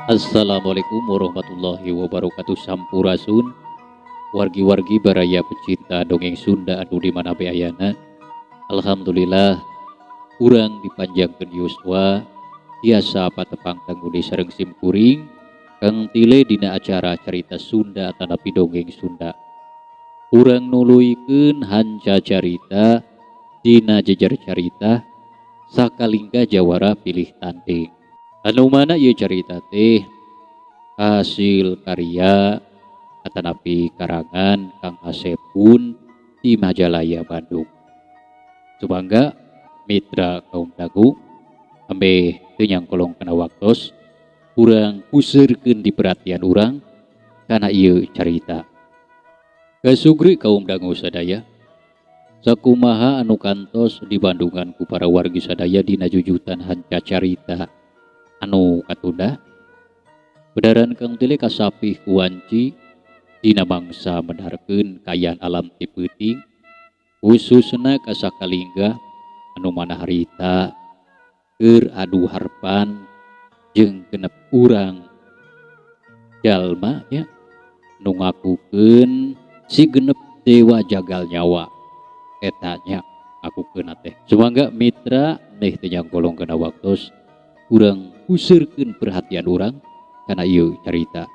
Assalamualaikum warahmatullahi wabarakatuh. Sampurasun wargi-wargi baraya pecinta dongeng Sunda anu di mana ayana. Alhamdulillah urang dipanjangkeun yuswa tiasa patepang tanggudi sareng sim kuring kang tile dina acara carita Sunda tanapi dongeng Sunda. Urang nuluykeun hanca carita dina jejer carita sakalingga jawara pilih tanding. Anu mana ieu carita teh hasil karya atanapi karangan Kang Asep pun di Majalaya Bandung. Subangga mitra kaum dagu ambe teu nyangkolong kana waktos urang puseurkeun di perhatian urang kana ieu carita. Kasugri kaum dangu sadaya sakumaha anu kantos di Bandungan ku para wargi sadaya dina jujutan hanca carita anu katunda. Bedaran kang tile kasapih kuanci dina bangsa mendarkeun kayaan alam ti peuting khususna kasakalingga anu mana harita keur adu harpan jeung genep urang jalma nya nu ngakukeun si genep dewa jagal nyawa eta nya ngakukeun teh. Sumangga mitra neh teu nyangkolong kana waktos urang puseurkeun perhatian urang kana ieu carita.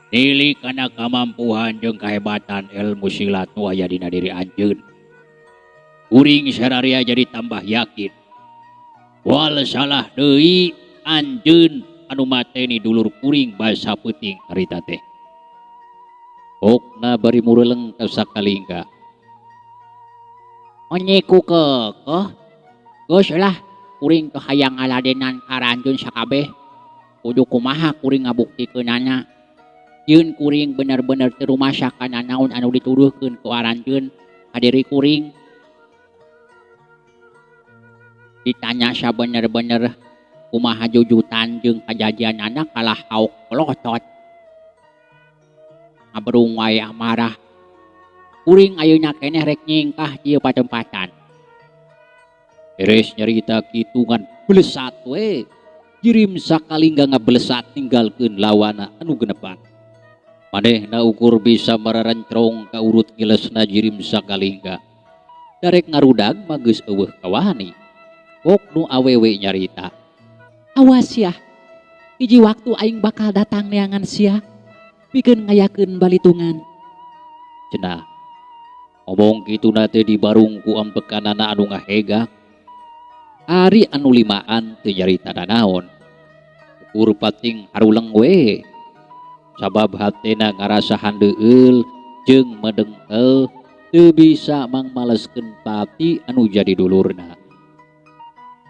Nili kana kamampuhan jeung kahebatan ilmu silat nu aya dina diri anjeun. Kuring sararia jadi tambah yakin. Wal salah deui anjeun anu mateni dulur kuring basa peuting harita teh. Okna bari mureleng ka sakalingga. Onyeku kekeh, geus lah kuring teu hayang ngaladenan karanjeun sakabeh. Kudu kumaha kuring ngabuktikeunana. Yeun kuring bener-bener teu rumasa kana naon anu dituduhkeun ku aranjeun ka diri kuring. Ditanya sabener-bener kumaha jujutan jeung kajadianana kalah hauk pelotot. Ngaberung wae amarah. Kuring ayeuna keneh rek nyingkah ieu patempatan. Beres nyarita kitu ngan blesat we. Jirim sakalingga ngablesat ninggalkeun lawana anu genepan. Manehna ukur bisa mararencrong ka urut ngilesna jirim sakalingga. Darek ngarudag mah geus eueuh kawani. Kok nu awewe nyarita. Awas ya, hiji waktu aing bakal datang neangan sia, pikeun ngayakeun balitungan. Cenah, ngomong kitu nate dibarung ku ambekanana anu ngahegak. Ari anu limaan teu nyarita naon. Ukur pating haruleng we. Sabab hatena ngarasa handeueul jeung medengkel teu bisa mangmaleskeun pati anu jadi dulurna.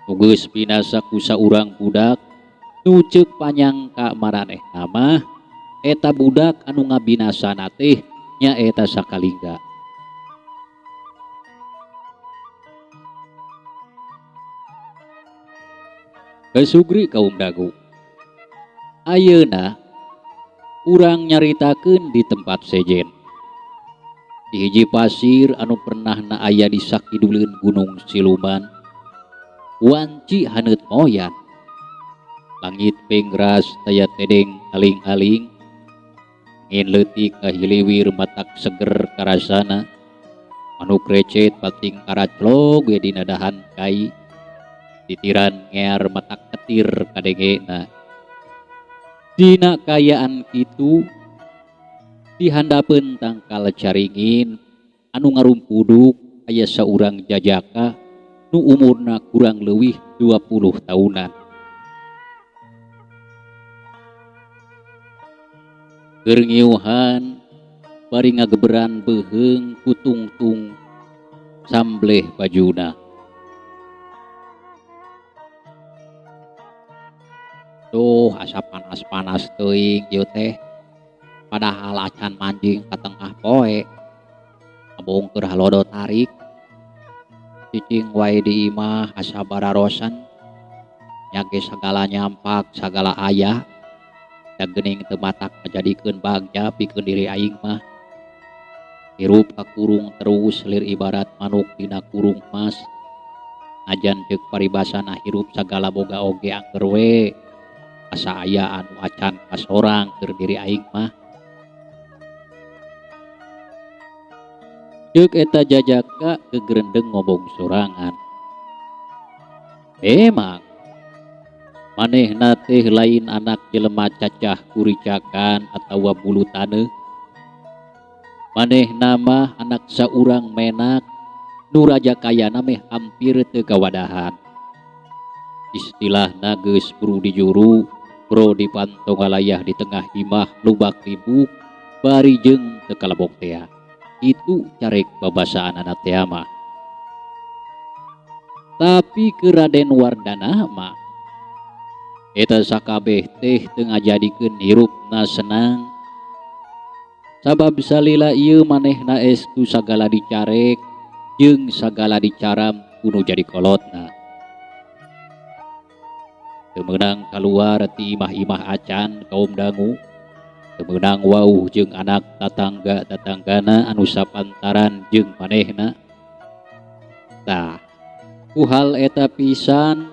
Nu geus binasa ku saurang budak nu ceuk panyangka maranehna mah eta budak anu ngabinasana teh nya eta sakalingga. Kasugri kaum dagu. Ayeuna urang nyaritakeun di tempat sejen. Di hiji pasir anu pernahna aya di sakiduleun Gunung Siluman. Wanci haneut moyan. Langit pengras taya tedeng aling-aling. Ngin leutik kahiliwir matak seger karasana. Manuk recet pating karaclog we dina dahan kai. Titiran ngear matak ketir kadengena. Dina kayaan kitu dihandapeun tangkal caringin anu ngarumpuduk aya saurang jajaka nu umurna kurang leuwih 20 tahunan. Keur ngiuhan bari ngageberan beuheung ku tungtung sambleh bajuna. Duh asa panas-panas teuing ieu teh. Padahal acan manjing ka tengah poe. Ngabongkeur halodo tarik. cicing wae di imah asa bararosan nyage sagala nyampak sagala ayah da geuning teu matak ngajadikeun bagja pikeun diri aing mah hirup kakurung terus lir ibarat manuk dina kurung emas ajan ceuk paribasana hirup sagala boga oge angker we asa aya anu acan kasorang keur diri aing mah ceuk eta jajaka kegerendeng ngobong sorangan emang manehna teh lain anak jelema cacah kuricakan atawa bulu taneuh manehna mah anak saurang menak nu raja kayana meh hampir teu kawadahan istilahna geus buru dijuru bro dipantong galayah di tengah imah lubak ribuk bari jeung teu kalebok tea itu carek babasaan anak tea mah tapi ke Raden Wardana mah eta sakabeh teh teu ngajadikeun hirupna senang sabab salila ieu manehna estu sagala dicarek jeung sagala dicaram kudu jadi kolotna teu meunang kaluar ti imah-imah acan kaum dangu teu meunang wauh jeung anak tatangga-tatanggana anu sapantaran jeung manehna tah ku hal eta pisan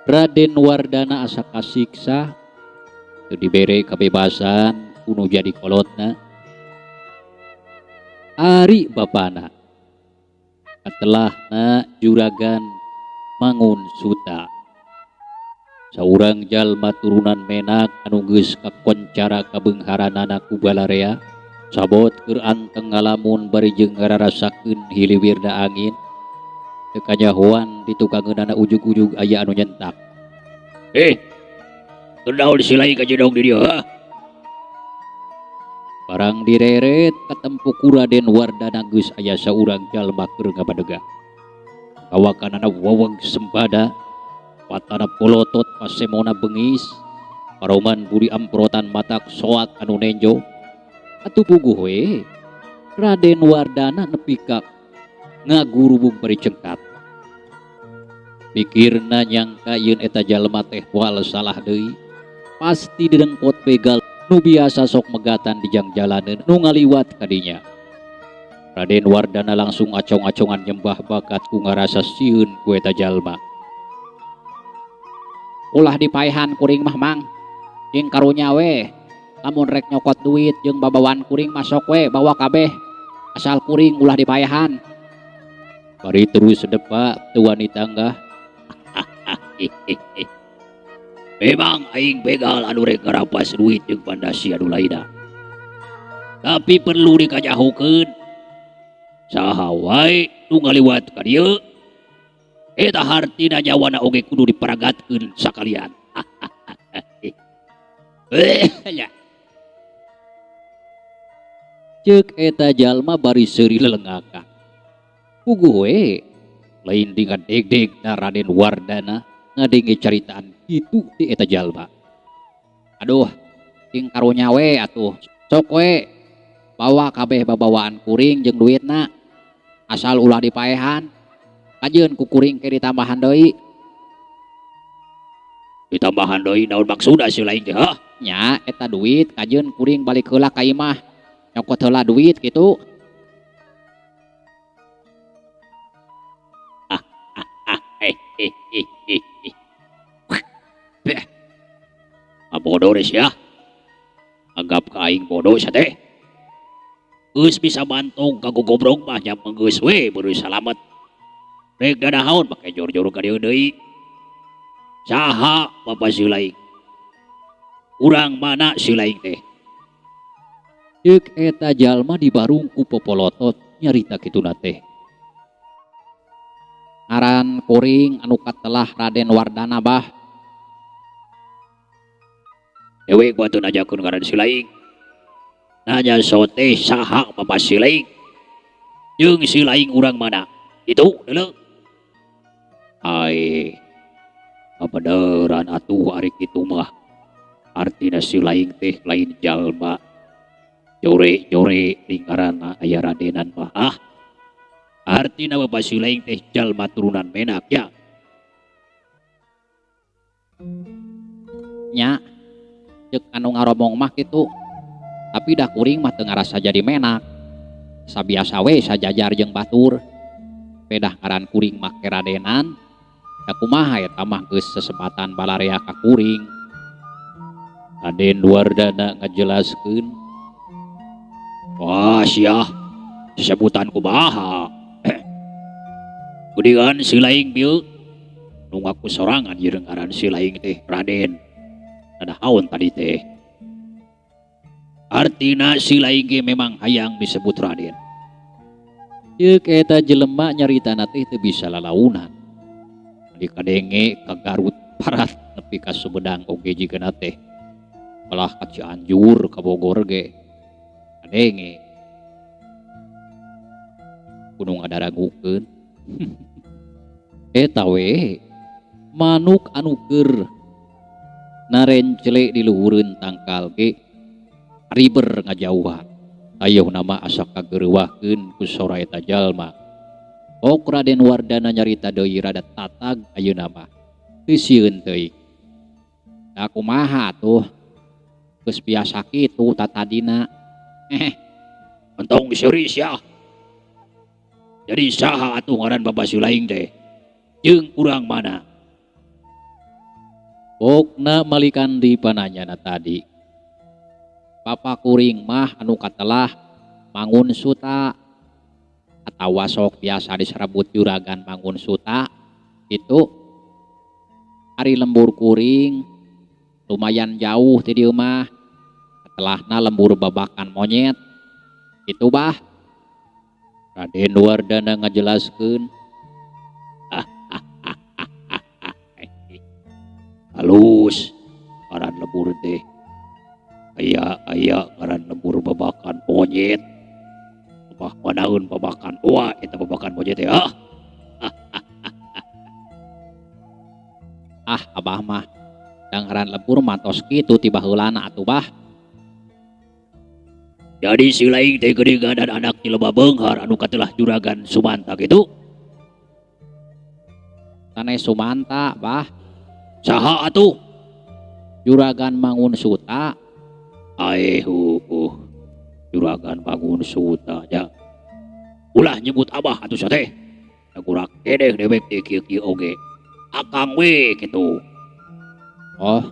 Raden Wardana asa kasiksa teu dibere kabebasan kudu jadi kolotna ari bapana katelahna juragan Mangun Suta saurang jalma turunan menak anu geus kakoncara kabeungharanana ku balarea sabot keur anteng ngalamun bari jeung ngararasakeun hiliwirna angin teu kanyahoan di tukangeunana ujug-ujug aya anu nyentak kunaon silai ka jedong di dieu barang direret katempo ku Raden Wardana geus aya saurang jalma keur ngabadegah kawakanana wawag sembada patana polotot pasemona beungis paroman budi amprotan matak soak anu nenjo atuh puguh we Raden Wardana nepi ka ngagurubung bari cengkat pikirna nyangka yeun eta jalma teh moal salah deui pasti didengkot begal nu biasa sok megatan di jang jalaneun nu ngaliwat kadinya Raden Wardana langsung acong-acongan nyembah bakat ku ngarasa sieun ku eta jalma ulah dipaehan kuring mah mang jeung karunya we lamun rek nyokot duit jeung babawaan kuring masok we bawa kabeh asal kuring ulah dipaehan bari terus sedepa tu wanita enggah memang aing begal anu rek ngarapas duit jeung pandasi anu lainna tapi perlu dikajahukeun saha wae nu ngaliwat ka dieu eta hartina nyawana oge kudu diparagatkeun sakalian ceuk eta jalma bari seuri lelengakan puguh we lain dengan deg-degna Raden Wardana ngadenge caritaan kitu ti eta jalma aduh ting karunya we atuh sok we bawa kabeh babawaan kuring jeung duitna asal ulah dipaehan kajeun ku kuring ke ditambahan deui naon maksudna si lain teh nya eta duit kajeun kuring balik heula ka imah nyokot heula duit kitu bodoh res ya anggap ka aing bodoh sa teh geus bisa bantung ka gogobrong mah nya geus we beuri salamet rek dadahaon make jor-jor ka dieu deui saha bapak si laing urang mana si laing teh ceuk eta jalma dibarung ku popolotot nyarita kituna teh ngaran kuring anu katelah Raden Wardana bah dewe gua tuh najakeun ngaran si laing nanya sote saha bapak si laing jeung si laing urang mana itu deuleu ai kabeneran atuh ari kitu mah artina si laing teh lain jalma jore-jore lingkaranna aya Radenan mah artina Bapak Silaing teh jalma turunan Menak ya. Nya cek anu ngaromong mah kitu, tapi dah kuring mah teu ngarasa jadi menak. Sabiasa we sajajar jeung batur. Pedah ngaran kuring mah keradenan. Da kumaha eta mah geus sesempatan balarea ka kuring. Raden Wardana ngajelaskeun. Wah sia, sesebutan kumaha. Kudian Silaing bieu nu ngaku sorangan jeung ngaran Silaing teh Raden. Nadahaun tadi teh. Artina Silaing ge memang hayang disebut Raden. Ceuk eta jelema nyaritana teh teu bisa lalaunan. Di kadenge ka Garut parat nepi ka Sumedang oge jigana teh. Belah ka Cianjur ka Bogor ge. Kadenge gunung ngadaragukeun. Eta we manuk anu keur narencele di luhureun tangkal ge riber ngajauhan. Ayeuna nama asa kageureuwahkeun ku sora eta jalma. Ok Raden Wardana nyarita deui rada tatag ayeuna mah. Teu sieun teuing. Da kumaha atuh? Geus biasa kitu tatadina. Entong serius ya. Jadi saha atuh ngaran Bapak Silaing teh? Jeung urang mana? Pokna malikan di pananyana tadi. Papa kuring mah anu katelah Mangun Suta atawa sok biasa disebut juragan Mangun Suta. Itu hari lembur kuring lumayan jauh ti dieu mah. Setelahna lembur babakan monyet. Itu bah. Raden Wardana ngajelaskeun. Halus ngaran lembur teh. Aya ngaran lembur babakan monyet. Mah manaeun babakan oa eta babakan monyet teh. Abah mah da ngaran lembur mantos kitu ti baheulana atuh bah. Jadi Silaing teh geuningan dan anak jelema beunghar anu katelah juragan Sumanta kitu. Sanes Sumanta bah. Saha atuh? Juragan Mangun Suta. Juragan Mangun Suta ya. Ulah nyebut abah atuh sa teh. Dagurak kedeh dewek teh kieu-kieu oge. Akang we kitu. Oh,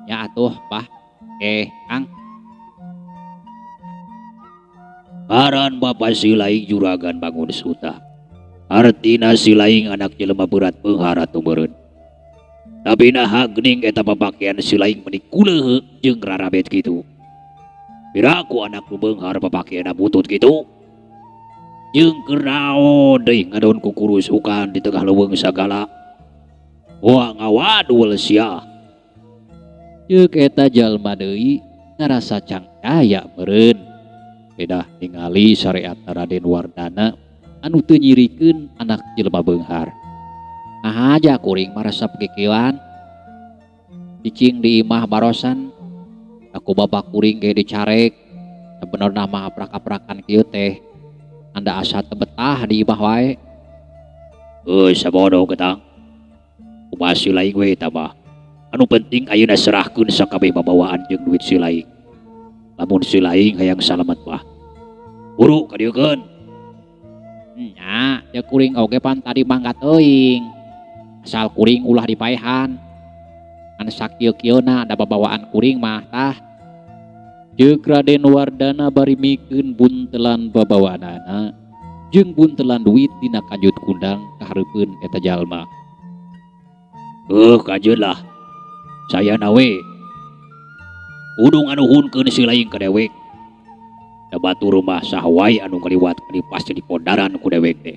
nya atuh bah. Kang. Ngaran Bapak Silaing juragan Mangun Suta. Artina Silaing anak jelema berat beunghar atuh meureun. Tapi naha geuning eta papakean Silaing meuni kulehe jeung rarabet kitu. Piraku anak nu beunghar papakeanna butut kitu. Jeung keur naon deui ngadon ku kurusukan di tengah leuweung sagala. Wah ngawadul sia. Ceuk eta jalma deui ngarasa cangkaya meureun. Bedah ningali syariat Raden Wardana anu teu nyirikeun anak jelema beunghar. Nah aja kuring marasa pekikieuan. Cicing di imah barosan aku bapak kuring ge dicarek. Sebenarnya mah aprak-aprakan kieu teh anda asa teu betah di imah wae. Sabodo ketang. Kumaha Silaing we eta mah. Anu penting ayeuna serahkeun sakabeh babawaan jeung duit Silaing. Lamun Silaing hayang salamet mah. Buru kadieukeun. Nya, ya kuring oge pan tadi mangga teuing. Asal kuring ulah dipaehan. An sakieu-kieuna da babawaan kuring mah tah. Ceuk Raden Wardana bari mikeun buntelan babawaanana jeung buntelan duit dina kanjut kundang kahareupeun eta jalma. Kanjeun lah. Sayana we. Kudu nganuhunkeun Silaing ka dewek. Da batur mah saha wae anu ngaliwat kali pasti di pondaran ku dewek teh.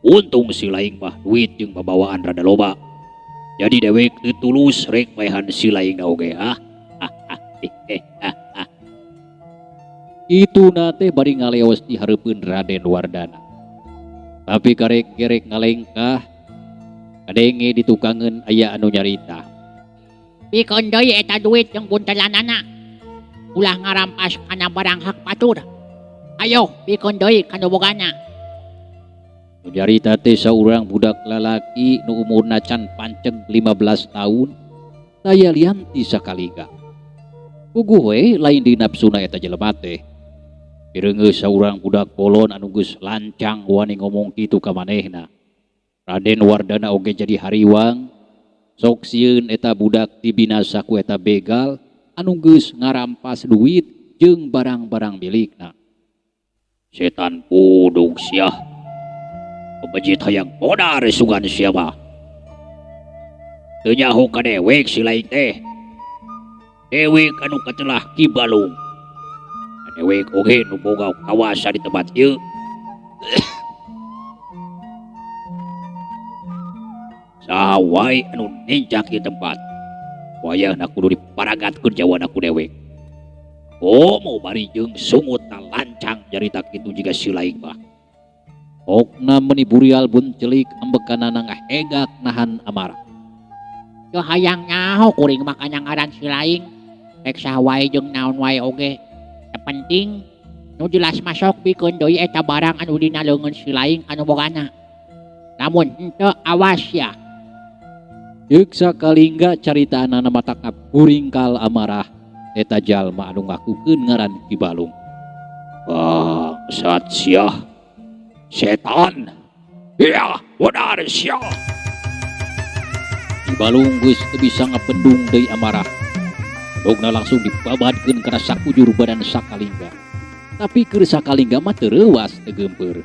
Untung Silaing mah duit jeung babawaan rada loba. Jadi dewek teu tulus rek maehan Silaing na oge. Itu nate bari ngaleos di hareupeun Raden Wardana. Tapi karek-gerek ngalengkah kadenge ditukangeun aya anu nyarita. Pikeun deui eta duit jeung buntelanana. Ulah ngarampas kana barang hak batur. Ayo pikeun deui kana bogana. Nu jarita teh saurang budak lalaki nu umurna can panceg 15 tahun daya lianti sakalinga. Puguh we lain di nafsuna eta jelema teh. Pireungeus saurang budak polon anu geus lancang wani ngomong kitu ka manehna. Raden Wardana oge jadi hariwang, sok sieun eta budak dibinasa ku eta begal anu geus ngarampas duit jeung barang-barang milikna. Setan pudung sia. Pemejit hayang bodar sugan sia mah. Teu nyaho ka dewek si lain teh. Dewek anu katelah Ki Balung. Dewek oge nu boga kawasa di tempat ieu. Saha wae anu nencak di tempat. Wayahna kudu diparagatkeun jawana ku dewek. Oh mau bari jeung sungut na lancang jarita kitu jiga si laing mah. Okna meniburi albun celik ambekanana ngahegak nahan amarah. Yo hayang nyaho kuring makanya ngaran si laing. Rek saha wae jeung naon wae oge. Yang penting nu jelas masok pikeun deui eta barang anu dina leungeun si laing anu bogana. Namun henteu awas ya. Deuk sakalingga caritaanana matak kuringkal amarah eta jalma anu ngakukeun ngaran Ki Balung. Saat sia setan. Iya, benar sia. Ki Balung geus teu bisa ngapendung deui amarah. Dogna langsung dibabadkeun kana sakujur badan sakalingga. Tapi keur sakalingga mah teu reuwas teu geumpeur.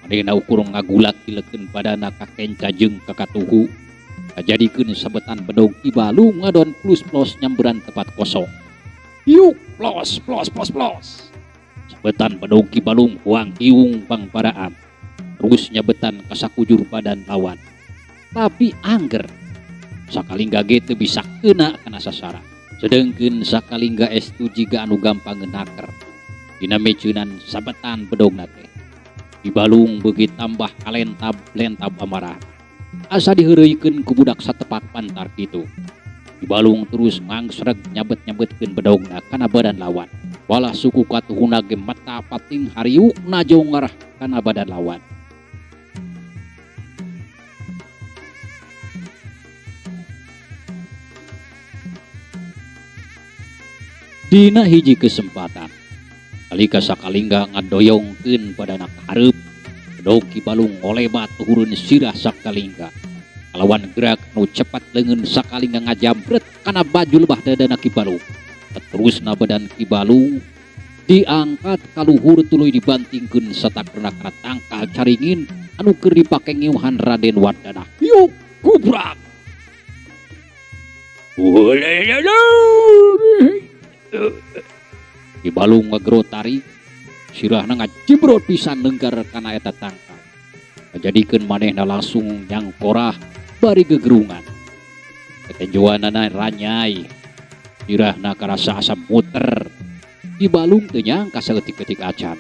Manehna ukur ngagulat dileukeun badanna ka kenca jeung ka katuhu. Kajadikeun sabetan bedog Ki Balung ngadon plus-plus nyamberan tepat kosong. Yuk, plos. Sabetan bedog Ki Balung huang iung pangparaan. Terus nyabetan ka sakujur badan lawan. Tapi angger sakalingga ge teu bisa keuna kana sasaran. Sedengkeun sakalingga estu jiga anu gampang ngeunaker. Dina meceunan sabetan bedogna teh. Ki Balung beuki tambah kalentab-lentab amarah. Asa diheureuikeun ku budak satepak pantar kitu. Ki Balung terus ngangsreg nyabet-nyabetkeun bedogna kana badan lawan. Walah suku katuhuna ge mata pating hariukna jongar kana badan lawan. Dina hiji kesempatan alika sakalingga ngadoyongkeun badana ka hareup, bedog Ki Balung ngolebat tuhurun sirah sakalingga. Kalawan gerak nu cepat leungeun sakalingga ngajambret kana baju lebah dadana Ki Balung. Terusna badan Ki Balung diangkat ka luhur tuluy dibantingkeun satakeurna kana tangkal caringin anu keur dipake ngiuhan Raden Wardana. Yuk, kubrak. Ki Balung ngagrotari sirahna ngajibrot pisan neunggar kana eta tangkal. Kajadikeun manehna langsung nyangkorah bari gegerungan. Ketenjoanana ranyai. Sirahna karasa asam muter. Ki Balung teu nyangka saeutik-eutik acan.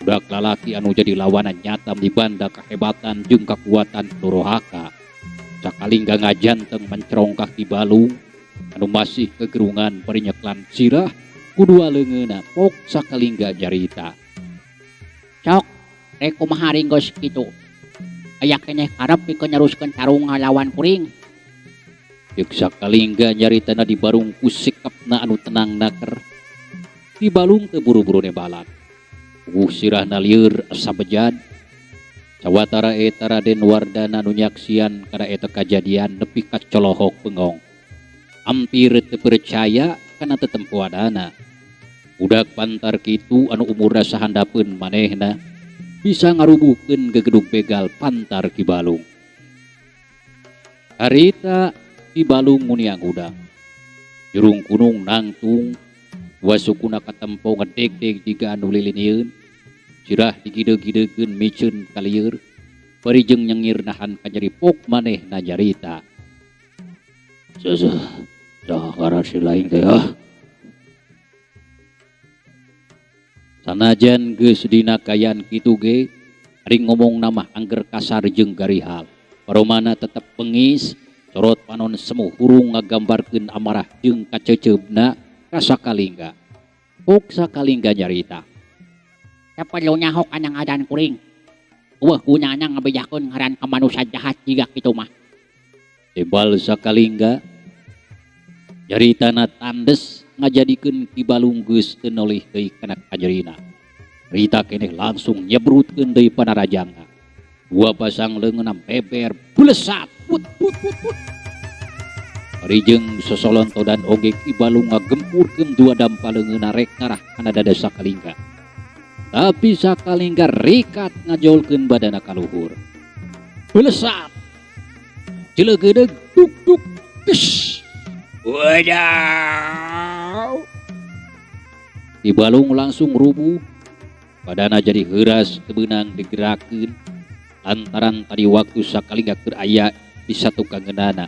Budak lalaki anu jadi lawanan nyatam di banda kehebatan jeung kakuatan Nurohaka. Sakalingga ngajanteng mencerongkah Ki Balung anu masih kegerungan perinyeklan sirah kudua leungeunna pok sakalingga jarita. Sok rek kumaha ringgos kitu. Aya keneh karep pikeun nyaruskeun tarung ngalawan kuring. Deuk sakalingga nyaritana dibarung ku sikapna anu tenang naker. Ki Balung teu buru-buru nebalan. Sirahna lieur sabejad. Sawatara eta Raden Wardana nu nyaksian kana eta kajadian nepi ka colohok bengong. Hampir teu percaya kana tetempoadana. Budak pantar kitu anu umurna sahandapeun manehna bisa ngarubuhkeun gegedug begal pantar Ki Balung. Harita Ki Balung muniang udang. Jurung kunung nangtung, wasukuna katempo ngedeg-deg jiga anu lilinieun. Sirah digide-gidekeun miceun ka lieur, bari jeung nyengir nahan kanyeri pok manehna jarita. Ngaran si laing teh ah. Sanajan geus dina kayan kitu ge, ari ngomong nama angger kasar jeung garihal. Paromana tetep pengis, sorot panon semu hurung ngagambarkeun amarah jeung kaceuceubna ka sakalingga. Pok sakalingga nyarita. Teu perlu nyaho kana ngaran kuring. Wah kunana ngabejakon ngaran ka manusia jahat jiga kitu mah. Tebal sakalingga jaritana tandes ngajadikeun Ki Balung geus teu nolih deui kana kajerina. Rita keneh langsung nyebrutkeun deui panarajangna. Dua pasang leungeunna beber blesat put put put put. Parijeng sosolontodan oge Ki Balung ngagempurkeun dua dampa leungeunna rek ngarah kana dada sakalingga. Tapi sakalingga rikat ngajolkeun badana ka luhur. Blesat. Cilegeudeg duk duk tes. Wadaw. Ki Balung langsung rubuh. Badana jadi heuras teu beunang digerakeun lantaran tadi waktu sakalingga keur aya di satu kangeunana.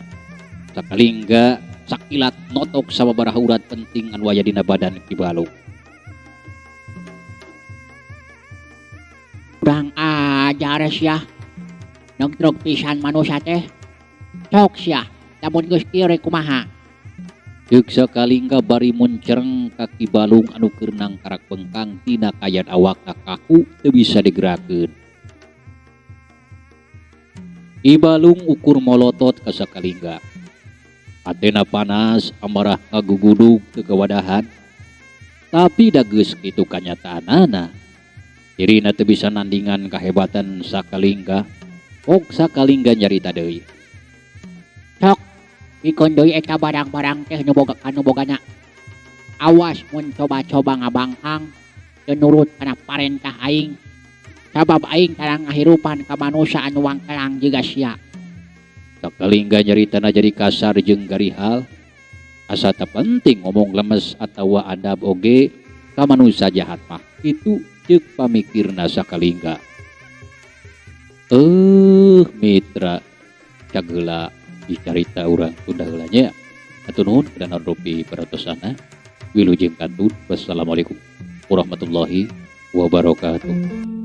Sakalingga sakilat notok sababaraha urat penting anu aya dina badan Ki Balung. Kurang ajar sia. Nagdrog pisan manusia teh. Sok sia. Lamun geus kieu rek kumaha? Ceuk sakalingga bari muncereng ka Ki Balung anu keur nangkarak bengkang tina kayan awakna kaku teu bisa digerakeun. Ki Balung ukur molotot ka sakalingga. Atena panas amarah kagugudug teu gawadahan. Tapi da geus kitu kanyataanana. Dirina teu bisa nandingan kahebatan sakalingga. Ok sakalingga nyarita deui. Sok pikeun deui eta barang-barang teh nu bogana. Awas mun coba-coba ngabangkang teu nurut kana parentah aing. Sabab aing tarang ngahirupan ka manusia anu wangkelang jiga sia. Sakalingga nyaritana jadi kasar jeung garihal. Asa teu penting ngomong lemes atawa adab oge ka manusia jahat mah. Itu ceuk pamikirna sakalingga. Mitra cak heula dicarita urang Sunda heula nya. Hatur nuhun kedah rupi paratosana. Wilujeng kantun. Wassalamualaikum warahmatullahi wabarakatuh.